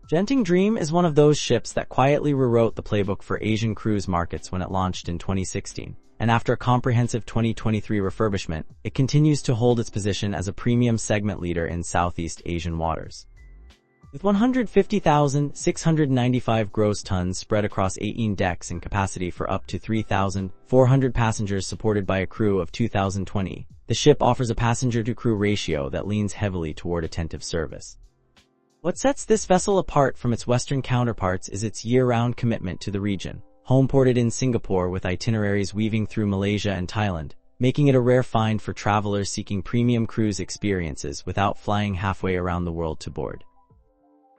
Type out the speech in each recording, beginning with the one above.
Genting Dream is one of those ships that quietly rewrote the playbook for Asian cruise markets when it launched in 2016. And after a comprehensive 2023 refurbishment, it continues to hold its position as a premium segment leader in Southeast Asian waters. With 150,695 gross tons spread across 18 decks and capacity for up to 3,400 passengers supported by a crew of 2,020, the ship offers a passenger-to-crew ratio that leans heavily toward attentive service. What sets this vessel apart from its Western counterparts is its year-round commitment to the region, homeported in Singapore with itineraries weaving through Malaysia and Thailand, making it a rare find for travelers seeking premium cruise experiences without flying halfway around the world to board.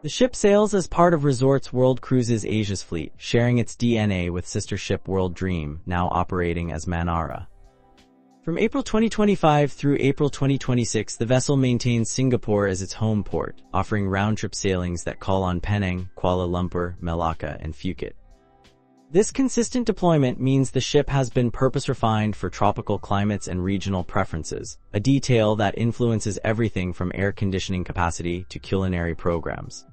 The ship sails as part of Resorts World Cruises Asia's fleet, sharing its DNA with sister ship World Dream, now operating as Manara. From April 2025 through April 2026, the vessel maintains Singapore as its home port, offering round-trip sailings that call on Penang, Kuala Lumpur, Melaka, and Phuket. This consistent deployment means the ship has been purpose-refined for tropical climates and regional preferences, a detail that influences everything from air conditioning capacity to culinary programs.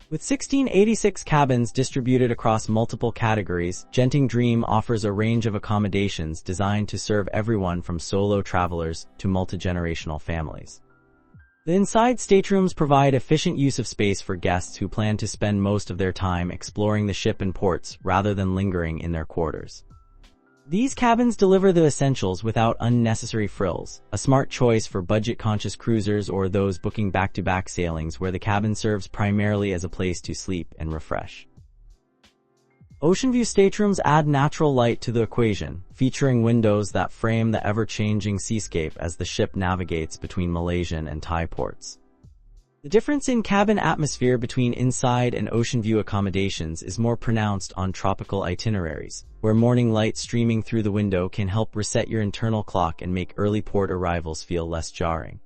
With 1686 cabins distributed across multiple categories, Genting Dream offers a range of accommodations designed to serve everyone from solo travelers to multi-generational families. The inside staterooms provide efficient use of space for guests who plan to spend most of their time exploring the ship and ports rather than lingering in their quarters. These cabins deliver the essentials without unnecessary frills, a smart choice for budget-conscious cruisers or those booking back-to-back sailings where the cabin serves primarily as a place to sleep and refresh. Ocean view staterooms add natural light to the equation, featuring windows that frame the ever-changing seascape as the ship navigates between Malaysian and Thai ports. The difference in cabin atmosphere between inside and ocean view accommodations is more pronounced on tropical itineraries, where morning light streaming through the window can help reset your internal clock and make early port arrivals feel less jarring.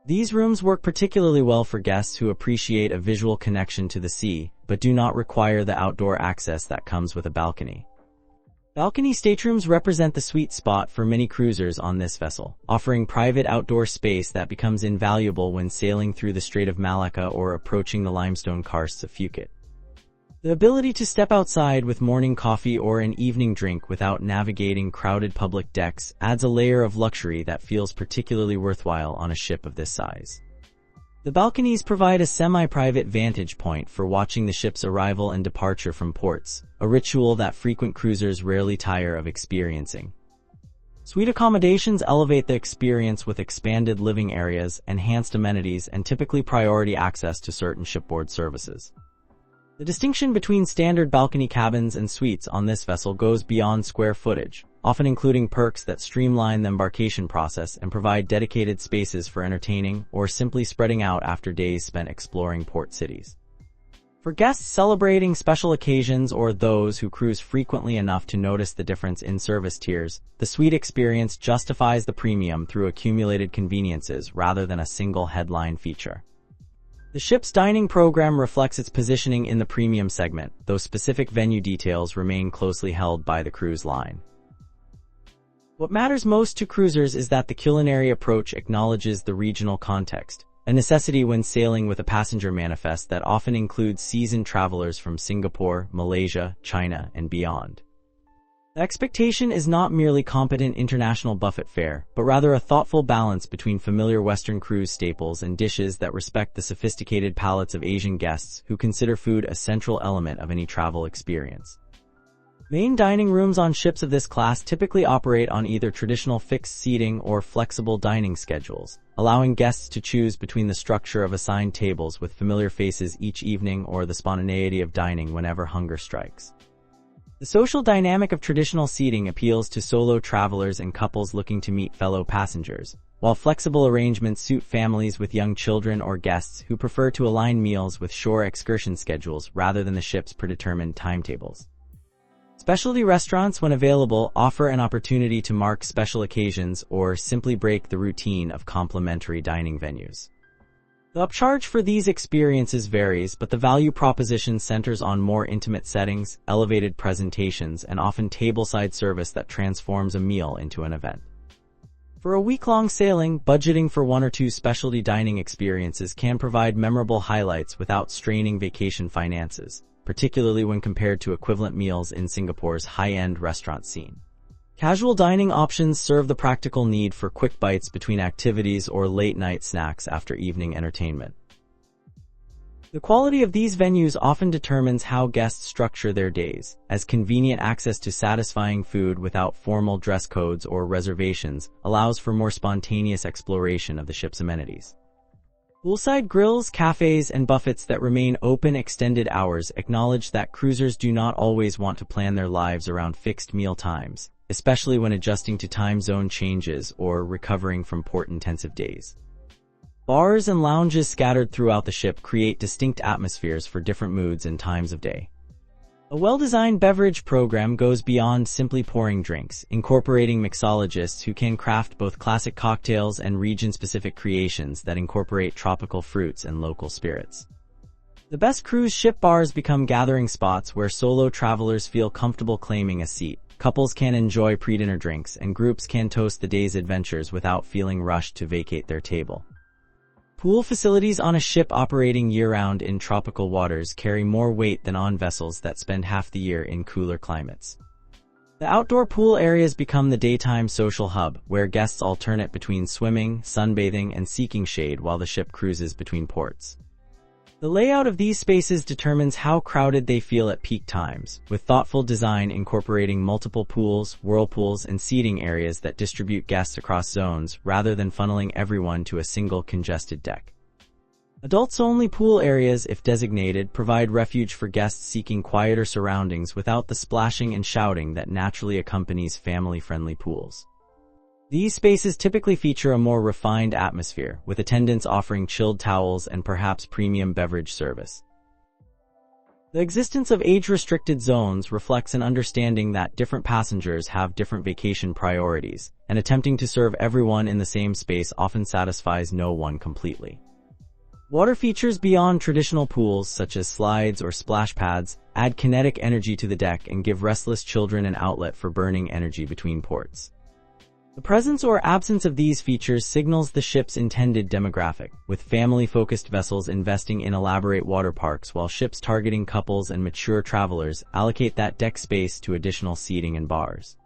These rooms work particularly well for guests who appreciate a visual connection to the sea, but do not require the outdoor access that comes with a balcony. Balcony staterooms represent the sweet spot for many cruisers on this vessel, offering private outdoor space that becomes invaluable when sailing through the Strait of Malacca or approaching the limestone karsts of Phuket. The ability to step outside with morning coffee or an evening drink without navigating crowded public decks adds a layer of luxury that feels particularly worthwhile on a ship of this size. The balconies provide a semi-private vantage point for watching the ship's arrival and departure from ports, a ritual that frequent cruisers rarely tire of experiencing. Suite accommodations elevate the experience with expanded living areas, enhanced amenities, and typically priority access to certain shipboard services. The distinction between standard balcony cabins and suites on this vessel goes beyond square footage, often including perks that streamline the embarkation process and provide dedicated spaces for entertaining or simply spreading out after days spent exploring port cities. For guests celebrating special occasions or those who cruise frequently enough to notice the difference in service tiers, the suite experience justifies the premium through accumulated conveniences rather than a single headline feature. The ship's dining program reflects its positioning in the premium segment, though specific venue details remain closely held by the cruise line. What matters most to cruisers is that the culinary approach acknowledges the regional context, a necessity when sailing with a passenger manifest that often includes seasoned travelers from Singapore, Malaysia, China, and beyond. The expectation is not merely competent international buffet fare, but rather a thoughtful balance between familiar Western cruise staples and dishes that respect the sophisticated palates of Asian guests who consider food a central element of any travel experience. Main dining rooms on ships of this class typically operate on either traditional fixed seating or flexible dining schedules, allowing guests to choose between the structure of assigned tables with familiar faces each evening or the spontaneity of dining whenever hunger strikes. The social dynamic of traditional seating appeals to solo travelers and couples looking to meet fellow passengers, while flexible arrangements suit families with young children or guests who prefer to align meals with shore excursion schedules rather than the ship's predetermined timetables. Specialty restaurants, when available, offer an opportunity to mark special occasions or simply break the routine of complimentary dining venues. The upcharge for these experiences varies, but the value proposition centers on more intimate settings, elevated presentations, and often tableside service that transforms a meal into an event. For a week-long sailing, budgeting for 1 or 2 specialty dining experiences can provide memorable highlights without straining vacation finances, particularly when compared to equivalent meals in Singapore's high-end restaurant scene. Casual dining options serve the practical need for quick bites between activities or late-night snacks after evening entertainment. The quality of these venues often determines how guests structure their days, as convenient access to satisfying food without formal dress codes or reservations allows for more spontaneous exploration of the ship's amenities. Poolside grills, cafes, and buffets that remain open extended hours acknowledge that cruisers do not always want to plan their lives around fixed meal times, especially when adjusting to time zone changes or recovering from port-intensive days. Bars and lounges scattered throughout the ship create distinct atmospheres for different moods and times of day. A well-designed beverage program goes beyond simply pouring drinks, incorporating mixologists who can craft both classic cocktails and region-specific creations that incorporate tropical fruits and local spirits. The best cruise ship bars become gathering spots where solo travelers feel comfortable claiming a seat. Couples can enjoy pre-dinner drinks, and groups can toast the day's adventures without feeling rushed to vacate their table. Pool facilities on a ship operating year-round in tropical waters carry more weight than on vessels that spend half the year in cooler climates. The outdoor pool areas become the daytime social hub, where guests alternate between swimming, sunbathing, and seeking shade while the ship cruises between ports. The layout of these spaces determines how crowded they feel at peak times, with thoughtful design incorporating multiple pools, whirlpools, and seating areas that distribute guests across zones rather than funneling everyone to a single congested deck. Adults-only pool areas, if designated, provide refuge for guests seeking quieter surroundings without the splashing and shouting that naturally accompanies family-friendly pools. These spaces typically feature a more refined atmosphere, with attendants offering chilled towels and perhaps premium beverage service. The existence of age-restricted zones reflects an understanding that different passengers have different vacation priorities, and attempting to serve everyone in the same space often satisfies no one completely. Water features beyond traditional pools, such as slides or splash pads, add kinetic energy to the deck and give restless children an outlet for burning energy between ports. The presence or absence of these features signals the ship's intended demographic, with family-focused vessels investing in elaborate water parks while ships targeting couples and mature travelers allocate that deck space to additional seating and bars.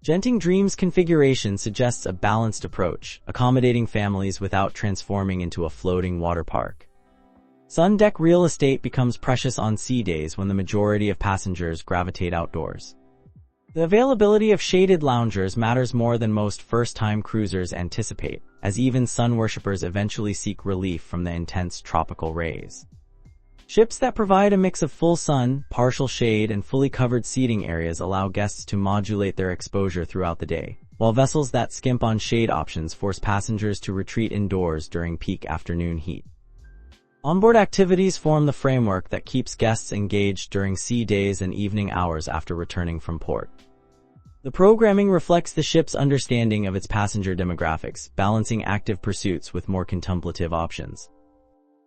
Genting Dream's configuration suggests a balanced approach, accommodating families without transforming into a floating water park. Sun deck real estate becomes precious on sea days when the majority of passengers gravitate outdoors. The availability of shaded loungers matters more than most first-time cruisers anticipate, as even sun worshippers eventually seek relief from the intense tropical rays. Ships that provide a mix of full sun, partial shade, and fully covered seating areas allow guests to modulate their exposure throughout the day, while vessels that skimp on shade options force passengers to retreat indoors during peak afternoon heat. Onboard activities form the framework that keeps guests engaged during sea days and evening hours after returning from port. The programming reflects the ship's understanding of its passenger demographics, balancing active pursuits with more contemplative options.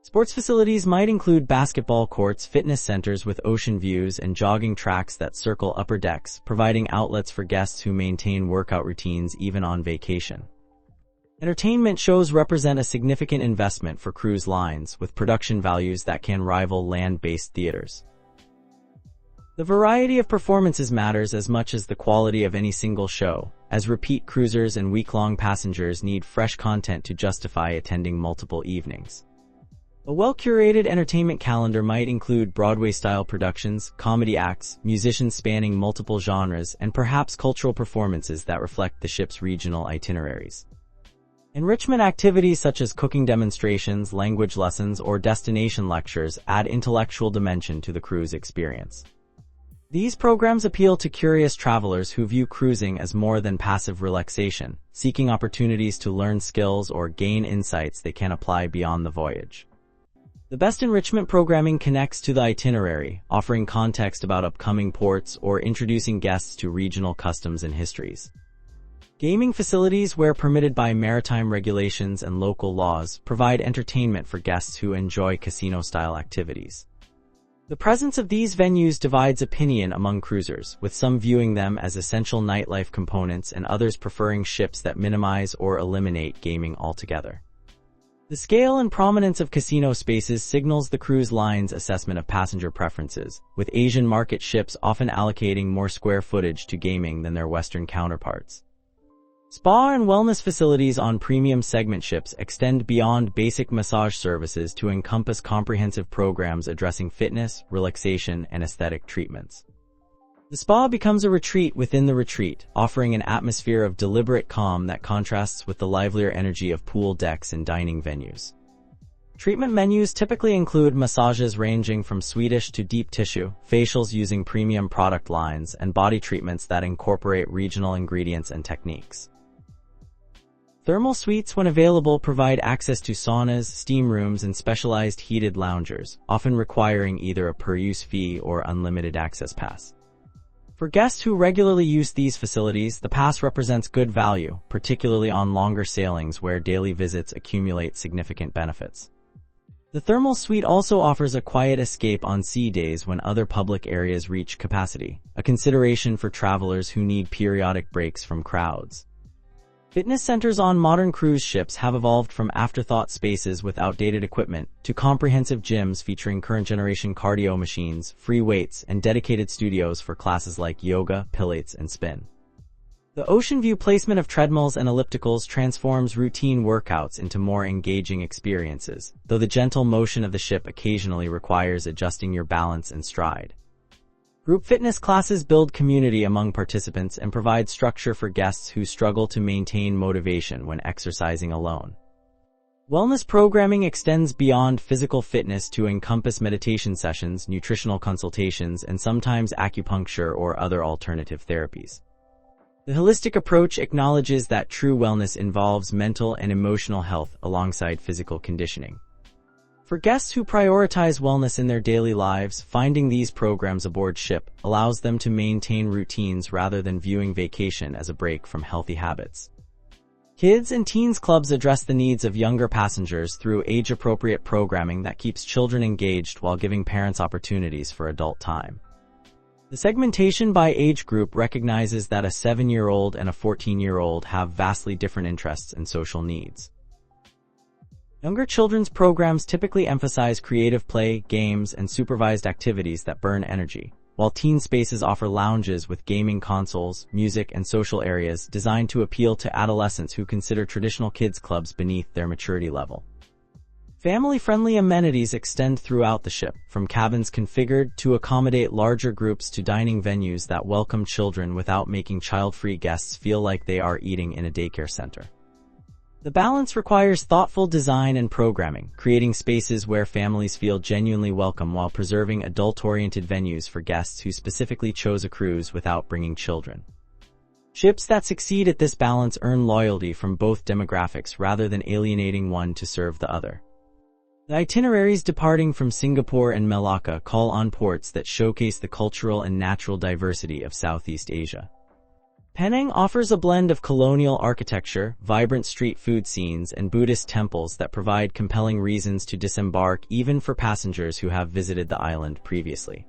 Sports facilities might include basketball courts, fitness centers with ocean views, and jogging tracks that circle upper decks, providing outlets for guests who maintain workout routines even on vacation. Entertainment shows represent a significant investment for cruise lines, with production values that can rival land-based theaters. The variety of performances matters as much as the quality of any single show, as repeat cruisers and week-long passengers need fresh content to justify attending multiple evenings. A well-curated entertainment calendar might include Broadway-style productions, comedy acts, musicians spanning multiple genres, and perhaps cultural performances that reflect the ship's regional itineraries. Enrichment activities such as cooking demonstrations, language lessons, or destination lectures add intellectual dimension to the cruise experience. These programs appeal to curious travelers who view cruising as more than passive relaxation, seeking opportunities to learn skills or gain insights they can apply beyond the voyage. The best enrichment programming connects to the itinerary, offering context about upcoming ports or introducing guests to regional customs and histories. Gaming facilities, where permitted by maritime regulations and local laws, provide entertainment for guests who enjoy casino-style activities. The presence of these venues divides opinion among cruisers, with some viewing them as essential nightlife components and others preferring ships that minimize or eliminate gaming altogether. The scale and prominence of casino spaces signals the cruise line's assessment of passenger preferences, with Asian market ships often allocating more square footage to gaming than their Western counterparts. Spa and wellness facilities on premium segment ships extend beyond basic massage services to encompass comprehensive programs addressing fitness, relaxation, and aesthetic treatments. The spa becomes a retreat within the retreat, offering an atmosphere of deliberate calm that contrasts with the livelier energy of pool decks and dining venues. Treatment menus typically include massages ranging from Swedish to deep tissue, facials using premium product lines, and body treatments that incorporate regional ingredients and techniques. Thermal suites, when available, provide access to saunas, steam rooms, and specialized heated loungers, often requiring either a per-use fee or unlimited access pass. For guests who regularly use these facilities, the pass represents good value, particularly on longer sailings where daily visits accumulate significant benefits. The thermal suite also offers a quiet escape on sea days when other public areas reach capacity, a consideration for travelers who need periodic breaks from crowds. Fitness centers on modern cruise ships have evolved from afterthought spaces with outdated equipment to comprehensive gyms featuring current-generation cardio machines, free weights, and dedicated studios for classes like yoga, pilates, and spin. The ocean view placement of treadmills and ellipticals transforms routine workouts into more engaging experiences, though the gentle motion of the ship occasionally requires adjusting your balance and stride. Group fitness classes build community among participants and provide structure for guests who struggle to maintain motivation when exercising alone. Wellness programming extends beyond physical fitness to encompass meditation sessions, nutritional consultations, and sometimes acupuncture or other alternative therapies. The holistic approach acknowledges that true wellness involves mental and emotional health alongside physical conditioning. For guests who prioritize wellness in their daily lives, finding these programs aboard ship allows them to maintain routines rather than viewing vacation as a break from healthy habits. Kids and teens clubs address the needs of younger passengers through age-appropriate programming that keeps children engaged while giving parents opportunities for adult time. The segmentation by age group recognizes that a 7-year-old and a 14-year-old have vastly different interests and social needs. Younger children's programs typically emphasize creative play, games, and supervised activities that burn energy, while teen spaces offer lounges with gaming consoles, music, and social areas designed to appeal to adolescents who consider traditional kids' clubs beneath their maturity level. Family-friendly amenities extend throughout the ship, from cabins configured to accommodate larger groups to dining venues that welcome children without making child-free guests feel like they are eating in a daycare center. The balance requires thoughtful design and programming, creating spaces where families feel genuinely welcome while preserving adult-oriented venues for guests who specifically chose a cruise without bringing children. Ships that succeed at this balance earn loyalty from both demographics rather than alienating one to serve the other. The itineraries departing from Singapore and Melaka call on ports that showcase the cultural and natural diversity of Southeast Asia. Penang offers a blend of colonial architecture, vibrant street food scenes, and Buddhist temples that provide compelling reasons to disembark even for passengers who have visited the island previously.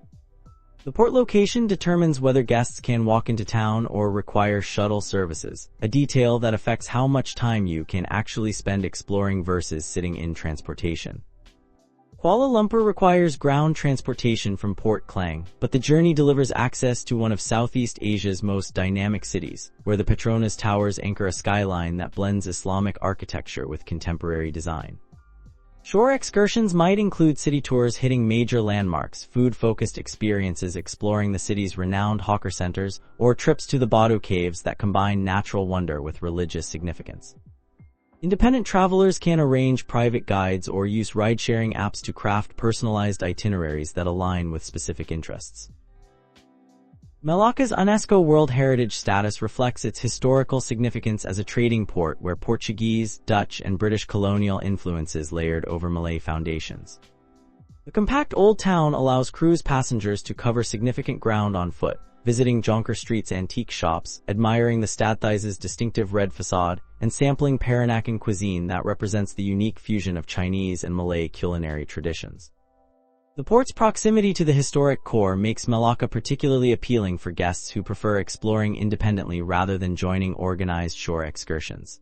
The port location determines whether guests can walk into town or require shuttle services, a detail that affects how much time you can actually spend exploring versus sitting in transportation. Kuala Lumpur requires ground transportation from Port Klang, but the journey delivers access to one of Southeast Asia's most dynamic cities, where the Petronas Towers anchor a skyline that blends Islamic architecture with contemporary design. Shore excursions might include city tours hitting major landmarks, food-focused experiences exploring the city's renowned hawker centers, or trips to the Batu Caves that combine natural wonder with religious significance. Independent travelers can arrange private guides or use ride-sharing apps to craft personalized itineraries that align with specific interests. Melaka's UNESCO World Heritage status reflects its historical significance as a trading port where Portuguese, Dutch, and British colonial influences layered over Malay foundations. The compact old town allows cruise passengers to cover significant ground on foot, visiting Jonker Street's antique shops, admiring the Stadhuis's distinctive red facade, and sampling Peranakan cuisine that represents the unique fusion of Chinese and Malay culinary traditions. The port's proximity to the historic core makes Melaka particularly appealing for guests who prefer exploring independently rather than joining organized shore excursions.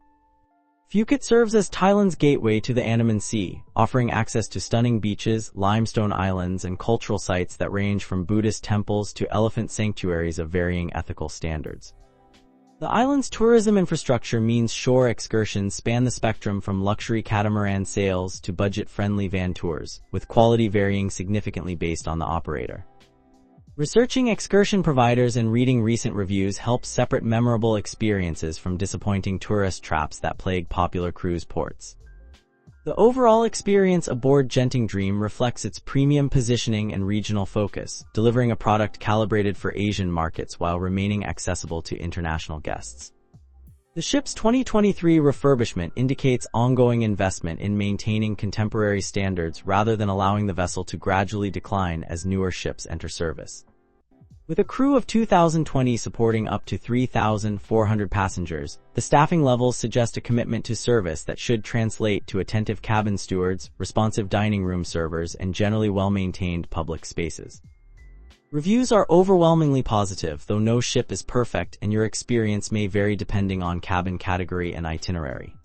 Phuket serves as Thailand's gateway to the Andaman Sea, offering access to stunning beaches, limestone islands, and cultural sites that range from Buddhist temples to elephant sanctuaries of varying ethical standards. The island's tourism infrastructure means shore excursions span the spectrum from luxury catamaran sails to budget-friendly van tours, with quality varying significantly based on the operator. Researching excursion providers and reading recent reviews helps separate memorable experiences from disappointing tourist traps that plague popular cruise ports. The overall experience aboard Genting Dream reflects its premium positioning and regional focus, delivering a product calibrated for Asian markets while remaining accessible to international guests. The ship's 2023 refurbishment indicates ongoing investment in maintaining contemporary standards rather than allowing the vessel to gradually decline as newer ships enter service. With a crew of 2,020 supporting up to 3,400 passengers, the staffing levels suggest a commitment to service that should translate to attentive cabin stewards, responsive dining room servers, and generally well-maintained public spaces. Reviews are overwhelmingly positive, though no ship is perfect and your experience may vary depending on cabin category and itinerary.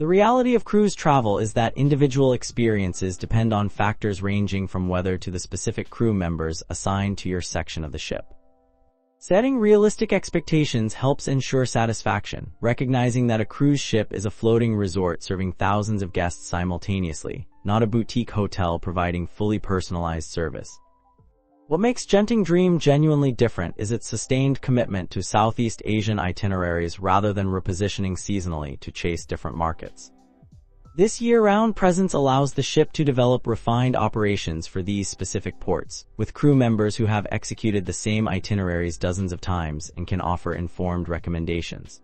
The reality of cruise travel is that individual experiences depend on factors ranging from weather to the specific crew members assigned to your section of the ship. Setting realistic expectations helps ensure satisfaction, recognizing that a cruise ship is a floating resort serving thousands of guests simultaneously, not a boutique hotel providing fully personalized service. What makes Genting Dream genuinely different is its sustained commitment to Southeast Asian itineraries rather than repositioning seasonally to chase different markets. This year-round presence allows the ship to develop refined operations for these specific ports, with crew members who have executed the same itineraries dozens of times and can offer informed recommendations.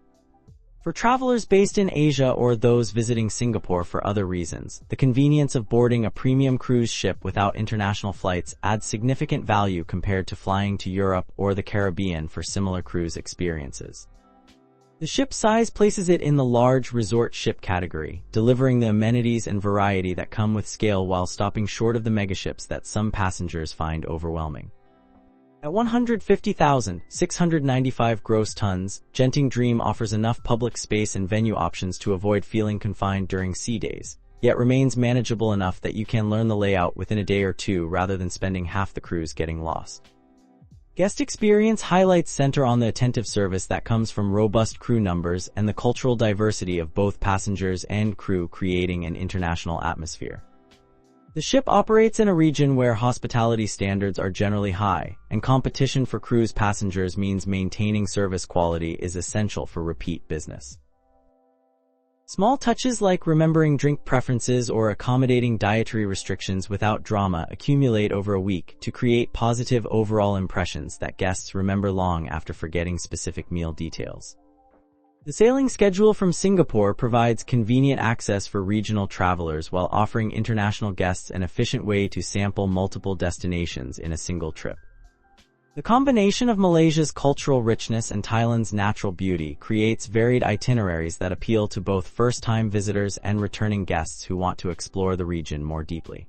For travelers based in Asia or those visiting Singapore for other reasons, the convenience of boarding a premium cruise ship without international flights adds significant value compared to flying to Europe or the Caribbean for similar cruise experiences. The ship's size places it in the large resort ship category, delivering the amenities and variety that come with scale while stopping short of the megaships that some passengers find overwhelming. At 150,695 gross tons, Genting Dream offers enough public space and venue options to avoid feeling confined during sea days, yet remains manageable enough that you can learn the layout within a day or two rather than spending half the cruise getting lost. Guest experience highlights center on the attentive service that comes from robust crew numbers and the cultural diversity of both passengers and crew, creating an international atmosphere. The ship operates in a region where hospitality standards are generally high, and competition for cruise passengers means maintaining service quality is essential for repeat business. Small touches like remembering drink preferences or accommodating dietary restrictions without drama accumulate over a week to create positive overall impressions that guests remember long after forgetting specific meal details. The sailing schedule from Singapore provides convenient access for regional travelers while offering international guests an efficient way to sample multiple destinations in a single trip. The combination of Malaysia's cultural richness and Thailand's natural beauty creates varied itineraries that appeal to both first-time visitors and returning guests who want to explore the region more deeply.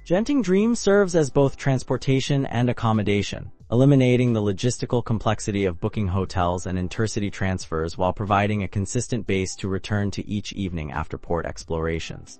Genting Dream serves as both transportation and accommodation, eliminating the logistical complexity of booking hotels and intercity transfers while providing a consistent base to return to each evening after port explorations.